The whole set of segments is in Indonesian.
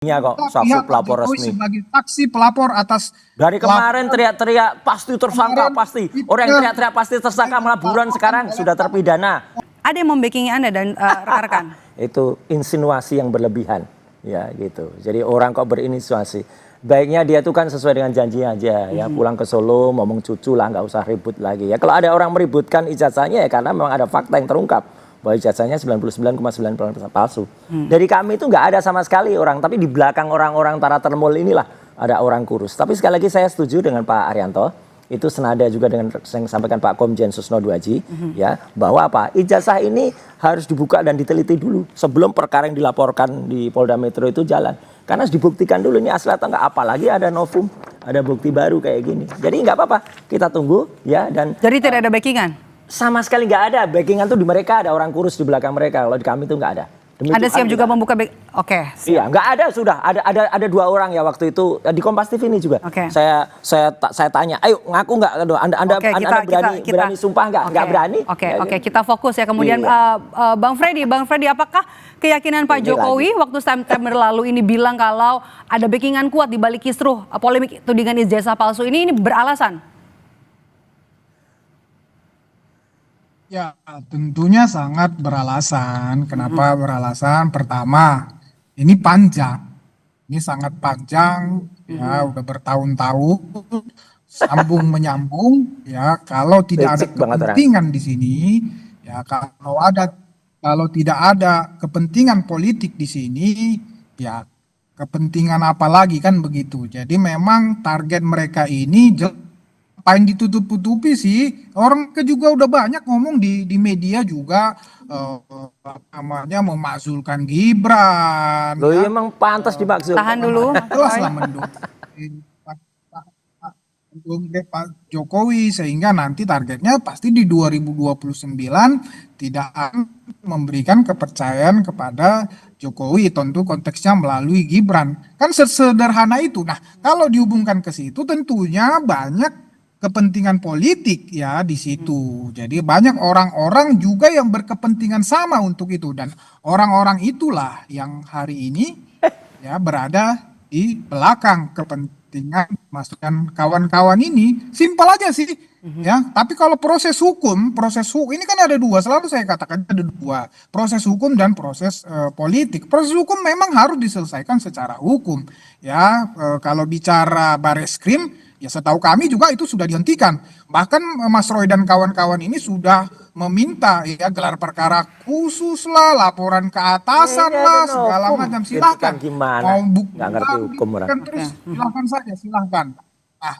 kok saksi pihak Pak pelapor Jokowi resmi. sebagai saksi pelapor atas Dari kemarin teriak-teriak pasti tersangka, pasti orang yang teriak-teriak pasti tersangka, malah buruan sekarang sudah terpidana. Ada yang membackingi Anda dan rekan-rekan? Itu insinuasi yang berlebihan, ya gitu. Jadi orang kok berinsinuasi. Baiknya dia tuh kan sesuai dengan janji aja, ya pulang ke Solo ngomong cucu lah, nggak usah ribut lagi ya. Kalau ada orang meributkan ijazahnya ya karena memang ada fakta yang terungkap bahwa ijazahnya 99,9% palsu. Dari kami itu nggak ada sama sekali orang, tapi di belakang orang-orang para termul inilah ada orang kurus. Tapi sekali lagi saya setuju dengan Pak Arianto, itu senada juga dengan yang disampaikan Pak Komjen Susno Duaji, ya, bahwa apa, ijazah ini harus dibuka dan diteliti dulu sebelum perkara yang dilaporkan di Polda Metro itu jalan. Karena harus dibuktikan dulu ini asli atau enggak, apalagi ada novum, ada bukti baru kayak gini. Jadi nggak apa-apa, kita tunggu ya. Dan Jadi tidak ada backingan? sama sekali nggak ada. Backingan tuh di mereka, ada orang kurus di belakang mereka. Kalau di kami tuh nggak ada. Demi Anda Tuhan siap juga kita. membuka Oke. Iya, nggak ada, sudah ada 2 orang ya waktu itu di Kompas TV ini juga. Oke. Saya tanya, ayo ngaku nggak? Anda Oke, berani sumpah nggak? Nggak berani? Oke, kita fokus ya. Kemudian Iya. Bang Freddy, apakah keyakinan Pak Jokowi waktu September lalu ini bilang kalau ada backingan kuat di balik kisruh polemik tudingan ijazah palsu ini beralasan? Ya, tentunya sangat beralasan. Kenapa beralasan? Pertama, ini panjang. Ini sangat panjang, ya, udah bertahun-tahun sambung menyambung, ya. Kalau tidak ada Licik banget orang. kepentingan di sini, ya, kalau tidak ada kepentingan politik di sini, ya, kepentingan apa lagi kan begitu. Jadi memang target mereka ini apain ditutup-tutupi sih, orang juga udah banyak ngomong di media juga, namanya memakzulkan Gibran. Loh, Ya. emang pantas dimaksud. Tahan dulu. Jelas lah mendukung Pak Jokowi, sehingga nanti targetnya pasti di 2029 tidak akan memberikan kepercayaan kepada Jokowi, tentu konteksnya melalui Gibran. Kan sesederhana itu. Nah, kalau dihubungkan ke situ tentunya banyak kepentingan politik ya di situ. Jadi banyak orang-orang juga yang berkepentingan sama untuk itu, dan orang-orang itulah yang hari ini ya berada di belakang kepentingan masukan kawan-kawan ini. Simpel aja sih ya. Tapi kalau proses hukum ini kan ada 2, selalu saya katakan ada 2, proses hukum dan proses politik. Proses hukum memang harus diselesaikan secara hukum ya. Kalau bicara Bareskrim, ya setahu kami juga itu sudah dihentikan. Bahkan Mas Roy dan kawan-kawan ini sudah meminta ya gelar perkara khusus lah, laporan ke atasan lah, segala macam. Silahkan. Mau bukti nggak ngerti hukum orang. terus silahkan saja, silahkan. Nah,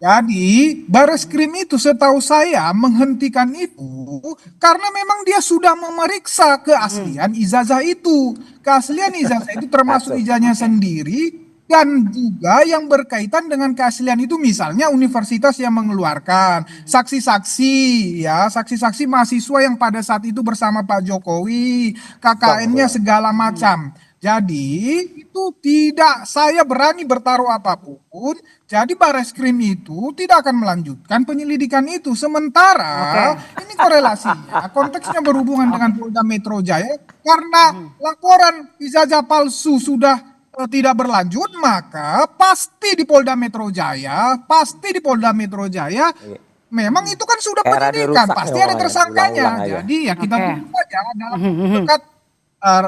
jadi Bareskrim itu setahu saya menghentikan itu karena memang dia sudah memeriksa keaslian ijazah itu. Keaslian ijazah itu termasuk ijazahnya sendiri, dan juga yang berkaitan dengan keaslian itu, misalnya universitas yang mengeluarkan, saksi-saksi ya, saksi-saksi mahasiswa yang pada saat itu bersama Pak Jokowi, KKN-nya segala macam. Jadi itu tidak, saya berani bertaruh apapun, jadi Bareskrim itu tidak akan melanjutkan penyelidikan itu. Sementara ini korelasinya, konteksnya berhubungan dengan Polda Metro Jaya, karena laporan ijazah palsu sudah tidak berlanjut, maka pasti di Polda Metro Jaya memang itu kan sudah penyidikan, pasti ada tersangkanya. Jadi ya kita tunggu saja dalam dekat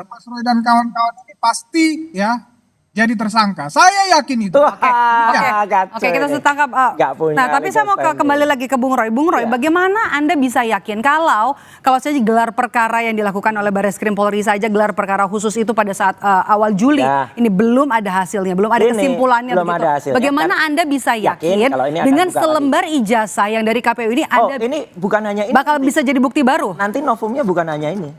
Mas Roy dan kawan-kawan ini pasti ya jadi tersangka. Saya yakin itu. Oke, kita setangkap. Nah, tapi saya mau kembali lagi ke Bung Roy. Bung Roy, bagaimana Anda bisa yakin kalau saja gelar perkara yang dilakukan oleh Bareskrim Polri saja, gelar perkara khusus itu pada saat awal Juli ini belum ada hasilnya, belum ada kesimpulannya begitu. Bagaimana Anda bisa yakin dengan selembar ijazah yang dari KPU ini Anda ini bukan hanya ini, bakal bisa jadi bukti baru? Nanti novumnya bukan hanya ini.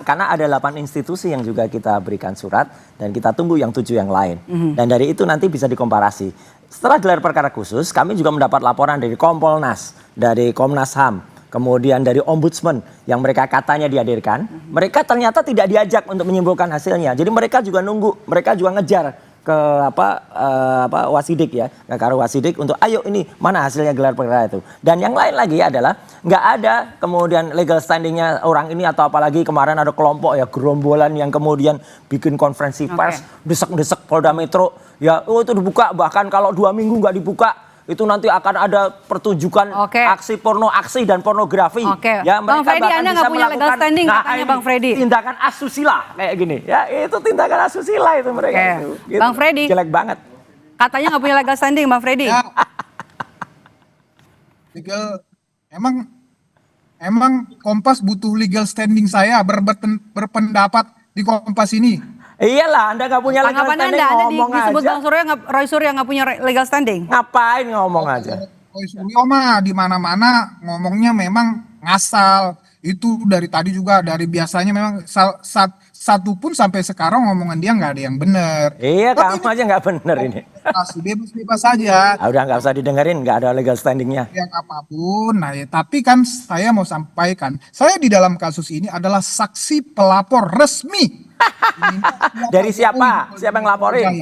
Karena ada 8 institusi yang juga kita berikan surat dan kita tunggu yang 7 yang lain. Dan dari itu nanti bisa dikomparasi. Setelah gelar perkara khusus, kami juga mendapat laporan dari Kompolnas, dari Komnas HAM, kemudian dari Ombudsman yang mereka katanya dihadirkan. Mereka ternyata tidak diajak untuk menyimpulkan hasilnya. Jadi mereka juga nunggu, mereka juga ngejar ke Wasidik ya, ke Karo Wasidik untuk ayo ini mana hasilnya gelar perkara itu. Dan yang lain lagi adalah nggak ada kemudian legal standingnya orang ini, atau apalagi kemarin ada kelompok ya gerombolan yang kemudian bikin konferensi pers, desek-desek Polda Metro ya, itu dibuka, bahkan kalau 2 minggu nggak dibuka itu nanti akan ada pertunjukan aksi porno, aksi dan pornografi. Ya, Bang Freddy, Anda nggak punya legal standing katanya Bang Freddy. Tindakan asusila kayak gini, ya itu tindakan asusila itu mereka. Itu, gitu. Bang Freddy, jelek banget. Katanya nggak punya legal standing, Bang Freddy. Ya. Legal, emang Kompas butuh legal standing saya berpendapat di Kompas ini. Iyalah, Anda nggak punya legal standing, ngomong disebut aja. Bang Roy Suryo nggak punya legal standing. Ngapain ngomong aja? Roy Suryo mah di mana-mana ngomongnya memang ngasal. Itu dari tadi juga, dari biasanya memang satu pun sampai sekarang ngomongan dia nggak ada yang benar. Iya, kamu aja nggak benar ini. Bebas saja. Udah nggak usah didengerin, nggak ada legal standingnya. Yang apapun, nah ya, tapi kan saya mau sampaikan, saya di dalam kasus ini adalah saksi pelapor resmi. Dari siapa? Siapa yang laporin?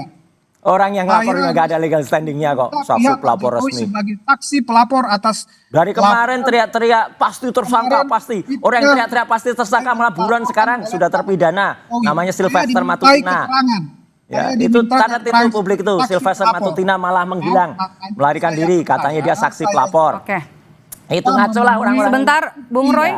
Orang yang laporin nggak ada legal standingnya kok. Saksi pelapor resmi. Sebagai saksi pelapor atas. Dari kemarin teriak-teriak pasti tersangka, pasti. Orang yang teriak-teriak pasti tersangka malah buruan sekarang sudah terpidana. Namanya Sylvester Matutina. Ya, itu tanda tipu publik itu. Sylvester Matutina malah menghilang, melarikan diri. Katanya dia saksi pelapor. Itu ngaco lah orang-orang. Sebentar, Bung Roy.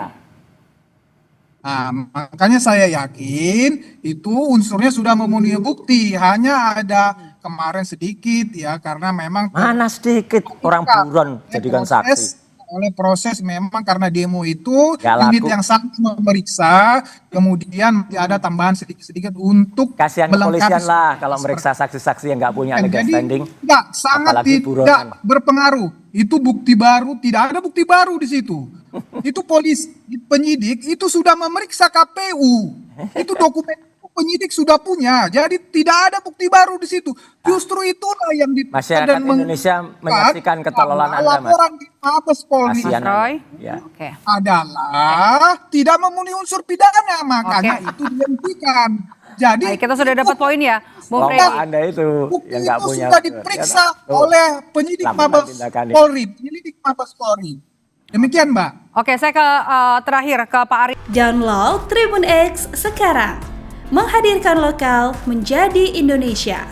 Nah, makanya saya yakin itu unsurnya sudah memenuhi bukti. Hanya ada kemarin sedikit ya, karena memang mana sedikit orang buron jadikan saksi. Oleh proses memang karena demo itu unit yang sangat memeriksa, kemudian ada tambahan sedikit-sedikit untuk kasihan kepolisian lah kalau meriksa saksi-saksi yang nggak punya legal standing. Tidak, sangat tidak berpengaruh. Itu bukti baru, tidak ada bukti baru di situ. Itu polisi, penyidik itu sudah memeriksa KPU. Itu dokumen penyidik sudah punya, jadi tidak ada bukti baru di situ. Justru itulah yang masyarakat Indonesia menyaksikan ketololan Anda, Mas. Laporan di Mabes Polri adalah tidak memenuhi unsur pidana, makanya itu dihentikan. Jadi kita sudah dapat poin ya, Bung Freddy. Anda itu yang nggak punya sudah diperiksa oleh penyidik Mabes Polri, penyelidik Mabes Polri. Demikian, Mbak. Oke, saya ke terakhir ke Pak Ari. Download Tribun X sekarang. Menghadirkan lokal menjadi Indonesia.